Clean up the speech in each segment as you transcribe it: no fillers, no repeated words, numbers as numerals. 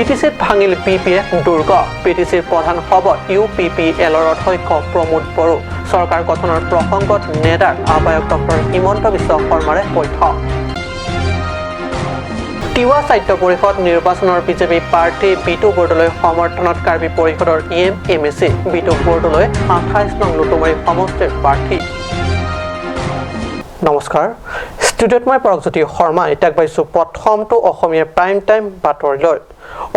BTCত ভাঙিল PPF দুৰ্গ BTCৰ প্ৰধান হ'ব UPPLৰ অধ্যক্ষ প্ৰমোদ বড়ো চৰকাৰ গঠনৰ প্ৰসংগত নেডাৰ আহ্বায়ক ডক্টৰ হিমন্ত বিশ্ব শৰ্মাৰে বৈঠক তিৱা সাহিত্য পৰিষদ নিৰ্বাচনৰ বিজেপি প্ৰাৰ্থী বিটু বৰদলৈ সমৰ্থনত কাৰ্বি পৰিষদৰ MSC বিটু বৰদলৈ 28 নং লুটুমাৰী সমষ্টিৰ প্ৰাৰ্থী নমস্কাৰ ষ্টুডিঅ'ত মই পৰকজ্যোতি শৰ্মা ইটাক বাইছো প্ৰথমটো অসমীয়া প্ৰাইম টাইম বাতৰিলৈ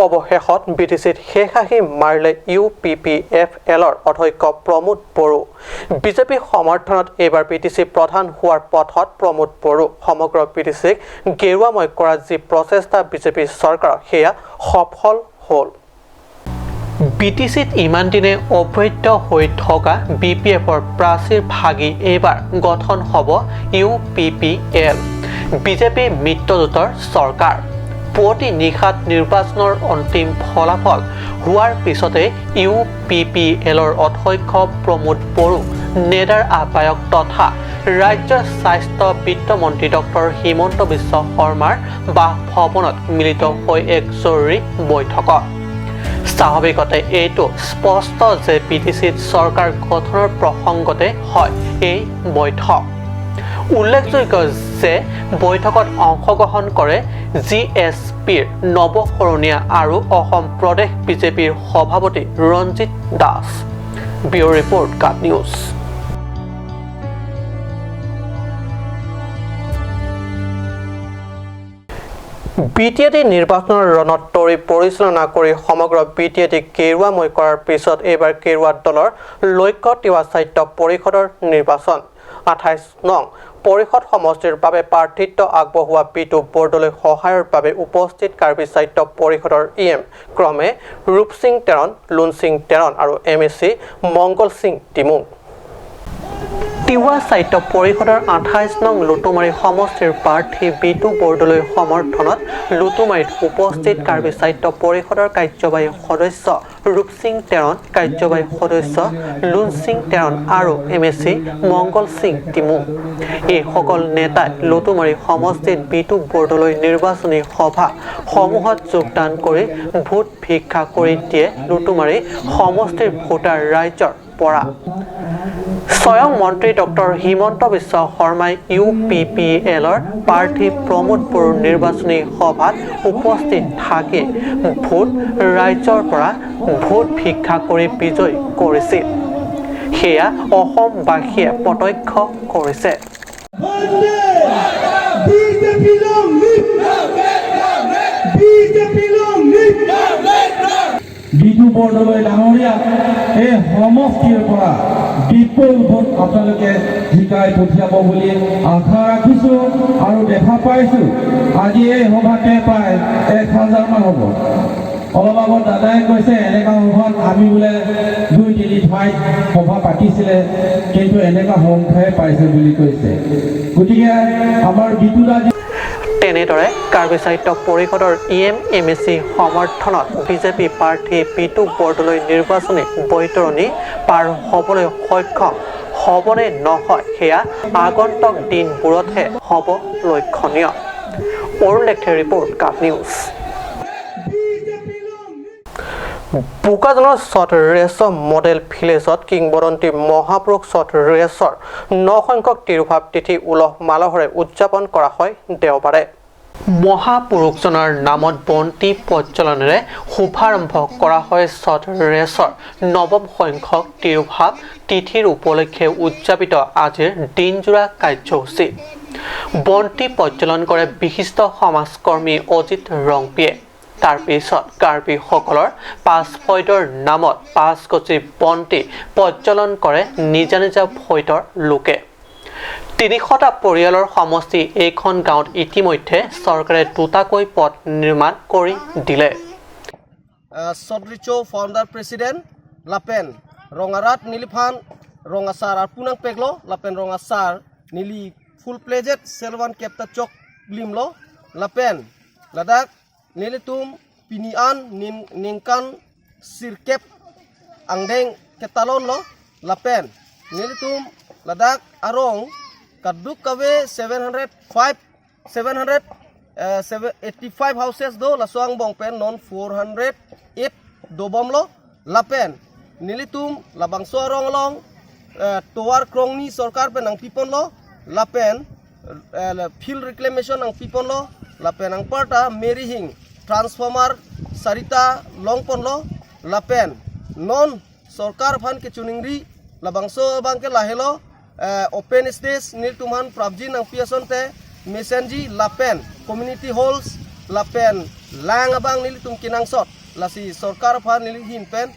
অৱশেষত BTCত শেষাহি মাৰিলে UPPFLৰ অধ্যক্ষ প্ৰমোদ বড়ো বিজেপি সমৰ্থনত এবাৰ BTC প্ৰধান হোৱাৰ পথত প্ৰমোদ বড়ো সমগ্ৰ BTCক গেৰুৱাময় কৰা যি প্ৰচেষ্টা বিজেপি চৰকাৰৰ সেয়া সফল হ'ল BTCত ইমান দিনে অবৈধ হৈ থকা BPFৰ প্ৰাচীৰ ভাগি এবাৰ গঠন হ'ব UPPL বিজেপি মিত্ৰজোঁটৰ চৰকাৰ পুৱতি নিশাত নিৰ্বাচনৰ অন্তিম ফলাফল হোৱাৰ পিছতে UPPLৰ অধ্যক্ষ প্ৰমোদ বড়ো নেডাৰ আহ্বায়ক তথা ৰাজ্যৰ স্বাস্থ্য বিত্তমন্ত্ৰী ডক্টৰ হিমন্ত বিশ্ব শৰ্মাৰ বাসভৱনত মিলিত হৈ এক জৰুৰী বৈঠকত স্বাভাৱিকতে এইটো স্পষ্ট যে BTCত চৰকাৰ গঠনৰ প্ৰসংগতে হয় এই বৈঠক উল্লেখযোগ্য যে বৈঠকত অংশগ্ৰহণ কৰে GSPৰ নৱকৰণীয়া আৰু অসম প্ৰদেশ বিজেপিৰ সভাপতি ৰঞ্জিত দাস ব্যুৰ ৰিপৰ্ট কাট নিউজ BTAD নিৰ্বাচনৰ ৰণত তৰি পৰিচালনা কৰি সমগ্ৰ BTAD কেৰুৱাময় কৰাৰ পিছত এইবাৰ কেৰুৱা দলৰ লক্ষ্য তিৱা সাহিত্য পৰিষদৰ নিৰ্বাচন 28 নং পৰিষদ সমষ্টিৰ বাবে প্ৰাৰ্থিত্ব আগবঢ়োৱা বিটু বৰদলৈ সহায়ৰ বাবে উপস্থিত কাৰ্বি সাহিত্য পৰিষদৰ ক্ৰমে ৰূপ সিং তেৰণ লুন সিং তেৰণ আৰু MSC মংগল সিং টিমুং তিৱা সাহিত্য পৰিষদৰ 28 নং লুটুমাৰী সমষ্টিৰ প্ৰাৰ্থী বিটু বৰদলৈ সমৰ্থনত লুটুমাৰীত উপস্থিত কাৰ্বি সাহিত্য পৰিষদৰ কাৰ্যবাহী সদস্য ৰূপ সিং তেৰণ কাৰ্যবাহী সদস্য লুন সিং তেৰণ আৰু MSC মংগল সিং টিমু এই সকল নেতাই লুটুমাৰী সমষ্টিত বিটু বৰদলৈ নিৰ্বাচনী সভা সমূহত যোগদান কৰি ভোট ভিক্ষা কৰি দিয়ে লুটুমাৰী সমষ্টিৰ ভোটাৰ ৰাইজৰ পৰা স্বয়ং মন্ত্ৰী ডক্টৰ হিমন্ত বিশ্ব শৰ্মাই UPPLৰ প্ৰাৰ্থী প্ৰমোদ বড়োৰ নিৰ্বাচনী সভাত উপস্থিত থাকি ভোট ৰাইজৰ পৰা ভোট ভিক্ষা কৰি বিজয় কৰিছিল সেয়া অসমবাসীয়ে প্ৰত্যক্ষ কৰিছে বিটু বৰদলৈ ডাঙৰীয়া এই সমষ্টিৰ পৰা বিপুল ভোট আপোনালোকে জিকাই পঠিয়াব বুলি আশা ৰাখিছোঁ আৰু দেখা পাইছোঁ আজি এই সভাতে প্ৰায় 1000 মান হ'ব অলপ আগত দাদাই কৈছে এনেকুৱা সভাত আমি বোলে 2-3 ঠাইত সভা পাতিছিলে কিন্তু এনেকুৱা সংখ্যাই পাইছে বুলি কৈছে গতিকে আমাৰ বিটুদা তেনেদৰে কাৰ্বি সাহিত্য পৰিষদৰ MSC সমৰ্থনত বিজেপি প্ৰাৰ্থী বিটু বৰদলৈ নিৰ্বাচনী বৈতৰণি পাৰ হ'বলৈ সক্ষম হ'বনে নহয় সেয়া আগন্তুক দিনবোৰতহে হ'ব লক্ষণীয় অৰুণলেখে ৰিপৰ্ট কাট নিউজ বোকাজানৰ চট ৰেছ মডেল ভিলেজত কিংবদন্তি মহাপুৰুষ চট ৰেছৰ 9 সংখ্যক তিৰুভাৱ তিথি উলহ মালহেৰে উদযাপন কৰা হয় দেওবাৰে মহাপুৰুষজনৰ নামত বন্তি প্ৰজ্বলনেৰে শুভাৰম্ভ কৰা হয় চট ৰেছৰ 9ম সংখ্যক তিৰুভাৱ তিথিৰ উপলক্ষে উদযাপিত আজিৰ দিনজোৰা কাৰ্যসূচী বন্তি প্ৰজ্বলন কৰে বিশিষ্ট সমাজকৰ্মী অজিত ৰংপিয়ে তাৰ পিছত কাৰ্বিসকলৰ 5 ফৈদৰ নামত 5 গছি বন্তি প্ৰজ্বলন কৰে নিজা নিজা ফৈদৰ লোকে 300টা পৰিয়ালৰ সমষ্টি এইখন গাঁৱত ইতিমধ্যে চৰকাৰে দুটাকৈ পথ নিৰ্মাণ কৰি দিলে সদৃচ ফাউন্ডার প্রেসিডেন্ট লাপেন রঙারাত নীলিফান রঙাসার আর পুনাং পেগলো লাপেন রঙাসার নীলি ফুল প্লেজেট সেলভান কেপটা চক লিমলো লাপেন Ladakh Nilitum pinian ningkan sirkep angdeng ketalon lo lapen nilitum ladak arong kaduk kawe 700 85 houses do la soang bong pen non 408 do bom lo la pen nilitum la bang so rong long toar krong ni sarkar pen ang pipon lo la pen field reclamation ang pipon lo la pen ang parta meri hing transformer sarita long pon lo la pen non sarkar phan ke chuningri la bang so bang ke lahelo open space nilitum han prabjin ang piason te mesenji la pen community halls la pen lang abang nilitum kinang sot la si sarkar phan nilihin pen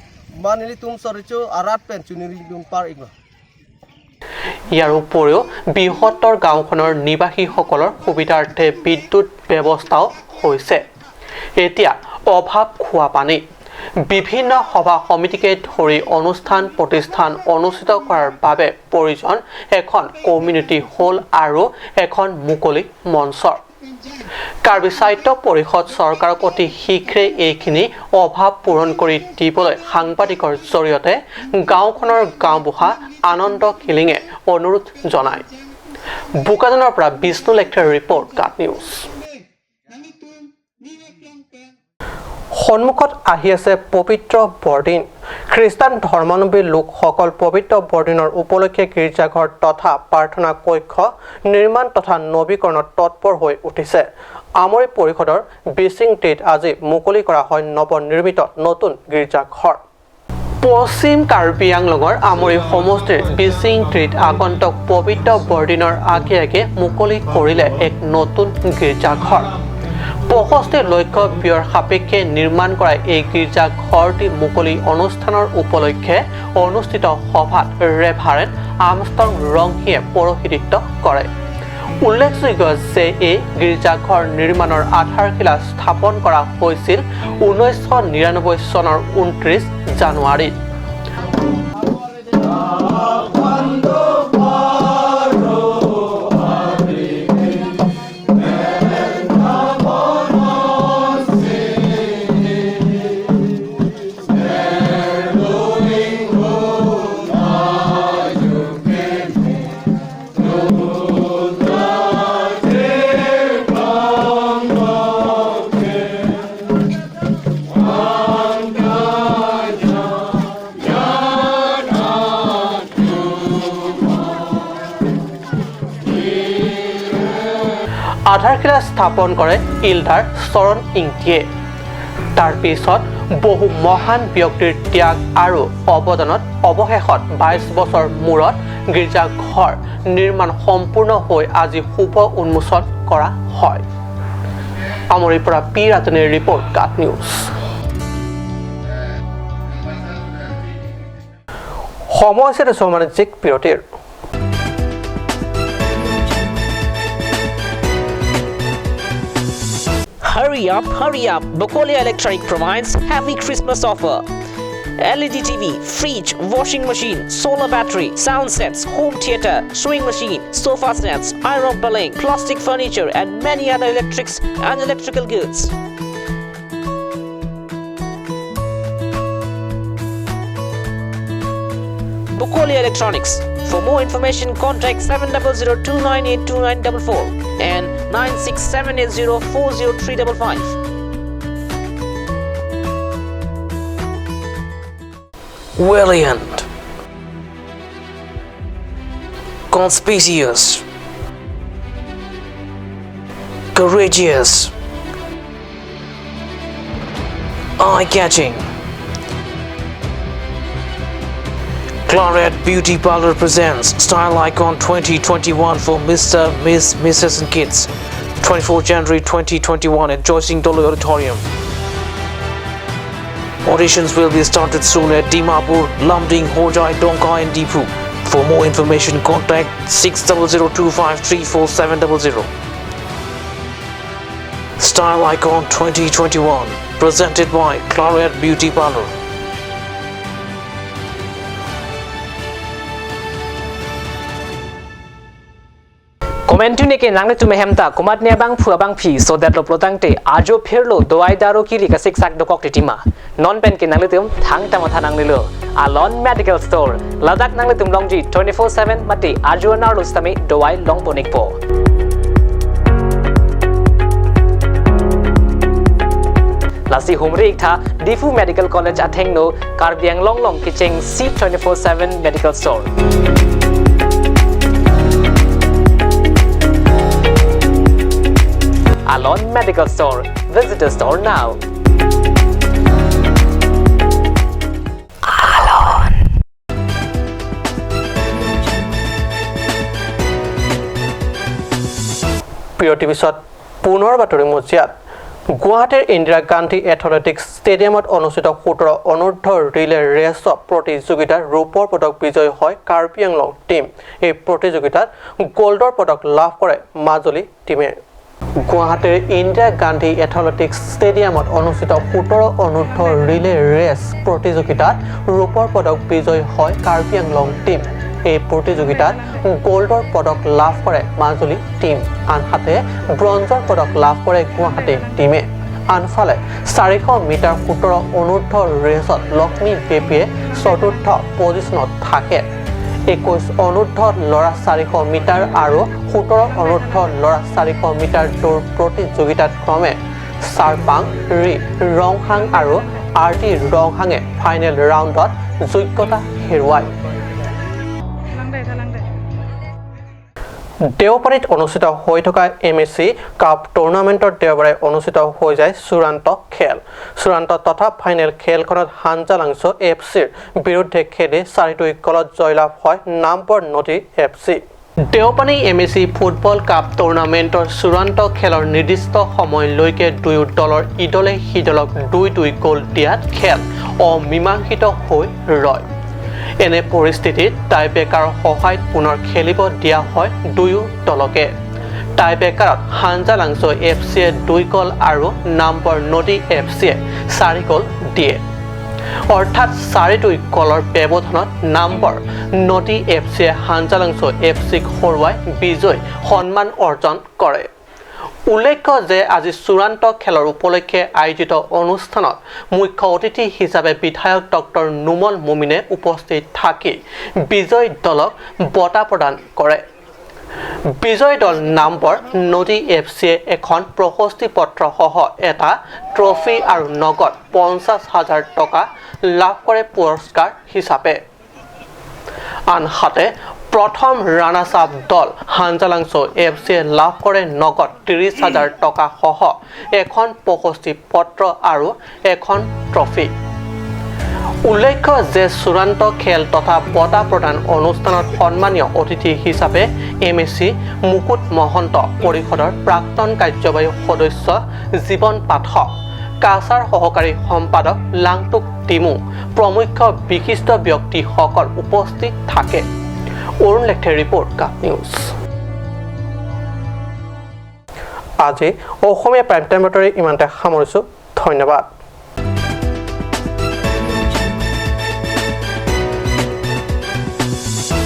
ba nilitum soricho arat pen chuniri dum par igno ইয়াৰ উপৰিও বৃহত্তৰ গাঁওখনৰ নিবাসীসকলৰ সুবিধাৰ্থে বিদ্যুৎ ব্যৱস্থাও হৈছে এতিয়া অভাৱ খোৱা পানী বিভিন্ন সভা সমিতিকে ধৰি অনুষ্ঠান প্ৰতিষ্ঠান অনুষ্ঠিত কৰাৰ বাবে প্ৰয়োজন এখন কমিউনিটি হল আৰু এখন মুকলি মঞ্চৰ কাৰ্বি সাহিত্য পৰিষদ চৰকাৰক অতি শীঘ্ৰে এইখিনি অভাৱ পূৰণ কৰি দিবলৈ সাংবাদিকৰ জৰিয়তে গাঁওখনৰ গাঁওবুঢ়া আনন্দ কিলিঙে অনুৰোধ জনায় বোকাজানৰ পৰা বিষ্ণু লেখাৰ ৰিপৰ্ট কাট নিউজ সন্মুখত আহি আছে পবিত্ৰ বৰদিন খ্ৰীষ্টান ধৰ্মাৱলম্বী লোকসকল পবিত্ৰ বৰদিনৰ উপলক্ষে গীৰ্জাঘৰ তথা প্ৰাৰ্থনা কক্ষ নিৰ্মাণ তথা নৱীকৰণত তৎপৰ হৈ উঠিছে আমৰি পৰিষদৰ বিচিং টেট আজি মুকলি কৰা হয় নৱনিৰ্মিত নতুন গীৰ্জাঘৰ পশ্চিম কাৰ্বি আংলঙৰ আমৰি সমষ্টিৰ বিচিং টেট আগন্তুক পবিত্ৰ বৰদিনৰ আগে আগে মুকলি কৰিলে এক নতুন গীৰ্জাঘৰ 65 লক্ষ ব্যয়ৰ সাপেক্ষে নিৰ্মাণ কৰা এই গীৰ্জাঘৰটি মুকলি অনুষ্ঠানৰ উপলক্ষে অনুষ্ঠিত সভাত ৰেভাৰেণ্ড আমষ্ট্ৰং ৰংহিয়ে পৌৰোহিত্য কৰে উল্লেখযোগ্য যে এই গীৰ্জাঘৰ নিৰ্মাণৰ আধাৰশিলা স্থাপন কৰা হৈছিল 1999 চনৰ 29 জানুৱাৰীত আধাৰশিলা স্থাপন কৰে ইলডাৰ চৰণ ইংটিয়ে তাৰ পিছত বহু মহান ব্যক্তিৰ ত্যাগ আৰু অৱদানত অৱশেষত 22 বছৰ মূৰত গীৰ্জাঘৰ নিৰ্মাণ সম্পূৰ্ণ হৈ আজি শুভ উন্মোচন কৰা হয় আমৰিৰ পৰা পি ৰাজনীৰ ৰিপৰ্ট কাট নিউজ সময় হৈছে সমাজিক বিৰতিৰ Hurry up! Bokolia Electronic provides heavy Christmas offer. LED TV, fridge, washing machine, solar battery, sound sets, home theater, sewing machine, sofa sets, iron belting, plastic furniture and many other electrics and electrical goods. Bokolia Electronics. For more information, contact 7002982944 and 9678040355. Valiant, conspicuous, courageous, eye-catching. Claret Beauty Parlor presents Style Icon 2021 for Mr., Miss, Mrs. and Kids. 24 January 2021 at Joycing Dolly Auditorium. Auditions will be started soon at Dimapur, Lumding, Hojai, Dongkai and Dipu. For more information, contact 6002534700. Style Icon 2021 presented by Claret Beauty Parlor. Komentu ke nang tu mehemta komat ne bang phua bang phi so that lo protang te ajo pherlo doi daro ki ri ka sik sak dokok titima non pen ke nang tum thang ta matha nang lo alon medical store ladak nang tum longji 24/7 mati ajo na lo stami doi long ponik po Lasi Humrik Tha, Difu Medical College Athengno, Karbi Anglong Long Kicheng C24/7 Medical Store. Alon Medical Store. Visit the store now. প্ৰিয় টিভিছত পুনৰ বাতৰি মজিয়াত গুৱাহাটীৰ Indira Gandhi athletics ষ্টেডিয়ামত অনুষ্ঠিত 17 অনূৰ্ধ্ব relay race প্ৰতিযোগিতাত ৰূপৰ পদক বিজয়ী হয় কাৰ্বি আংলং টিম এই প্ৰতিযোগিতাত গোল্ডৰ পদক লাভ কৰে মাজুলী টিমে গুৱাহাটীৰ ইন্দিৰা গান্ধী এথলেটিক্স ষ্টেডিয়ামত অনুষ্ঠিত 17 অনূৰ্ধ্ব ৰিলে ৰেচ প্ৰতিযোগিতাত ৰূপৰ পদক বিজয়ী হয় কাৰ্বি আংলং টিম এই প্ৰতিযোগিতাত গোল্ডৰ পদক লাভ কৰে মাজুলী টিম আনহাতে ব্ৰঞ্জৰ পদক লাভ কৰে গুৱাহাটী টিমে আনফালে 400 মিটাৰ 17 অনূৰ্ধ্ব ৰেচত লক্ষ্মী বেপীয়ে চতুৰ্থ পজিশ্যনত থাকে 21 অনূৰ্ধ্ব ল'ৰা 400 মিটাৰ আৰু 17 অনূৰ্ধ্ব ল'ৰা 400 মিটাৰ দৌৰ প্ৰতিযোগিতাত ক্ৰমে চাৰপাং ৰি ৰংহাং আৰু আৰটি ৰংহাঙে ফাইনেল ৰাউণ্ডত যোগ্যতা হেৰুৱায় দেওবাৰীত অনুষ্ঠিত হৈ থকা MSC কাপ টুৰ্ণামেণ্টৰ দেওবাৰে অনুষ্ঠিত হৈ যায় চূড়ান্ত তথা ফাইনেল খেলখনত হাঞ্জালাংছ FCৰ বিৰুদ্ধে খেলি 4-2 গলত জয়লাভ হয় নাম্বৰ নদী FC Deopani MSC football cup টুৰ্ণামেণ্টৰ চূড়ান্ত খেলৰ নিৰ্দিষ্ট সময়লৈকে দুয়ো দলৰ ইদলে সিদলক 2-2 গল দিয়াত খেল অমীমাংসিত হৈ ৰয় এনে পৰিস্থিতিত টাইব্ৰেকাৰৰ সহায়ত পুনৰ খেলিব দিয়া হয় দুয়ো দলকে টাইব্ৰেকাৰত হাঞ্জালাংছ FCয়ে 2 গল আৰু নাম্বৰ নদী FCয়ে 4 গল দিয়ে অৰ্থাৎ 4-2 গলৰ ব্যৱধানত নাম্বৰ নদী FCয়ে হাঞ্জালাংছ FCক হৰুৱাই বিজয় সন্মান অৰ্জন কৰে উল্লেখ্য যে আজি চূড়ান্ত খেলৰ উপলক্ষে আয়োজিত অনুষ্ঠানত মুখ্য অতিথি হিচাপে বিধায়ক ডক্টৰ নুমল মুমিনে উপস্থিত থাকি বিজয় দলক বঁটা প্ৰদান কৰে বিজয় দল নাম্বৰ নদী FCয়ে এখন প্ৰশস্তি পত্ৰ সহ এটা ট্ৰফি আৰু নগদ 50,000 টকা লাভ কৰে পুৰস্কাৰ হিচাপে আনহাতে প্ৰথম ৰানাৰ্ছ আপ দল হাঞ্জালাংছ FCয়ে লাভ কৰে নগদ 30,000 টকা সহ এখন প্ৰশস্তি পত্ৰ আৰু এখন ট্ৰফি উল্লেখ্য যে চূড়ান্ত খেল তথা বঁটা প্ৰদান অনুষ্ঠানত সন্মানীয় অতিথি হিচাপে MSC মুকুট মহন্ত পৰিষদৰ প্ৰাক্তন কাৰ্যবাহী সদস্য জীৱন পাঠক কাছাৰ সহকাৰী সম্পাদক লাংটুক টিমু প্ৰমুখ্য বিশিষ্ট ব্যক্তিসকল উপস্থিত থাকে অৰুণ লেখে ৰিপৰ্ট কাপ নিউজ আজি অসমীয়া প্ৰাইম টাইম বাতৰি ইমানতে সামৰিছোঁ ধন্যবাদ